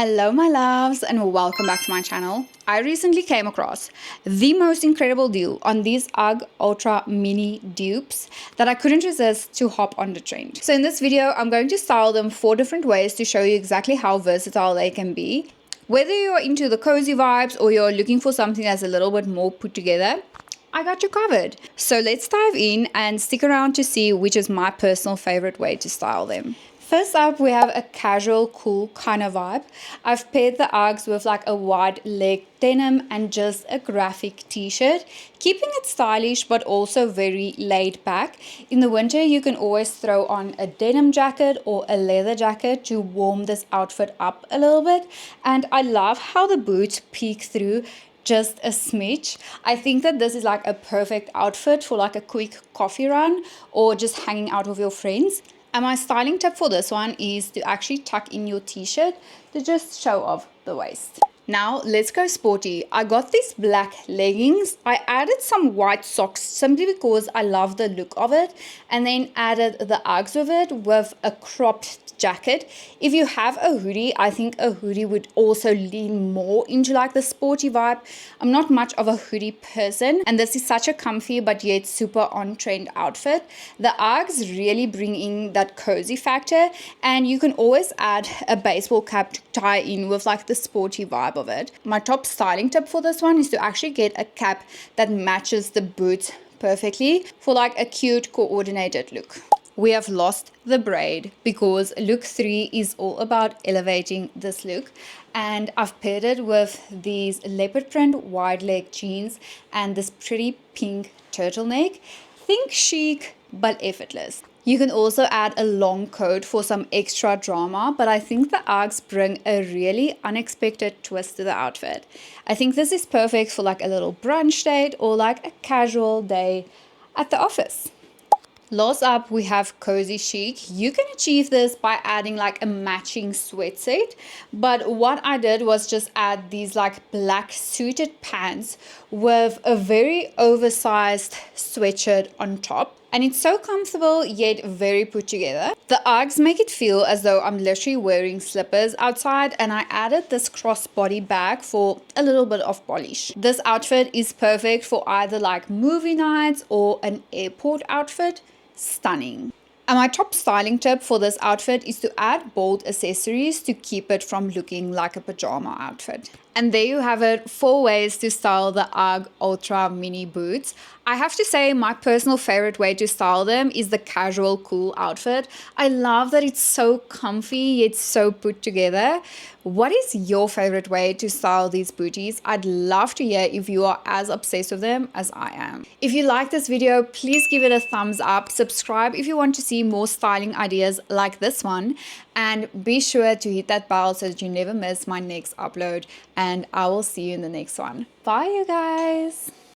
Hello my loves and welcome back to my channel. I recently came across the most incredible deal on these UGG Ultra Mini dupes that I couldn't resist to hop on the trend. So in this video, I'm going to style them 4 different ways to show you exactly how versatile they can be. Whether you're into the cozy vibes or you're looking for something that's a little bit more put together, I got you covered. So let's dive in and stick around to see which is my personal favorite way to style them. First up, we have a casual, cool kind of vibe. I've paired the Uggs with like a wide leg denim and just a graphic t-shirt, keeping it stylish but also very laid back. In the winter, you can always throw on a denim jacket or a leather jacket to warm this outfit up a little bit. And I love how the boots peek through just a smidge. I think that this is like a perfect outfit for like a quick coffee run or just hanging out with your friends. And my styling tip for this one is to actually tuck in your t-shirt to just show off the waist. Now let's go sporty. I got these black leggings. I added some white socks simply because I love the look of it, and then added the Uggs with it with a cropped jacket. If you have a hoodie, I think a hoodie would also lean more into like the sporty vibe. I'm not much of a hoodie person, and this is such a comfy but yet super on-trend outfit. The Uggs really bring in that cozy factor, and you can always add a baseball cap to tie in with like the sporty vibe of it. My top styling tip for this one is to actually get a cap that matches the boots perfectly for like a cute coordinated look. We have lost the braid because look 3 is all about elevating this look, and I've paired it with these leopard print wide leg jeans and this pretty pink turtleneck. Think chic but effortless. You can also add a long coat for some extra drama, but I think the Uggs bring a really unexpected twist to the outfit. I think this is perfect for like a little brunch date or like a casual day at the office. Last up, we have cozy chic. You can achieve this by adding like a matching sweatset, but what I did was just add these like black suited pants with a very oversized sweatshirt on top. And it's so comfortable yet very put together. The Uggs make it feel as though I'm literally wearing slippers outside, and I added this crossbody bag for a little bit of polish. This outfit is perfect for either like movie nights or an airport outfit. Stunning. And my top styling tip for this outfit is to add bold accessories to keep it from looking like a pajama outfit. And there you have it, 4 ways to style the UGG Ultra Mini boots. I have to say my personal favorite way to style them is the casual cool outfit. I love that it's so comfy, it's so put together. What is your favorite way to style these booties? I'd love to hear if you are as obsessed with them as I am. If you like this video, please give it a thumbs up, subscribe if you want to see more styling ideas like this one, and be sure to hit that bell so that you never miss my next upload, and I will see you in the next one. Bye you guys.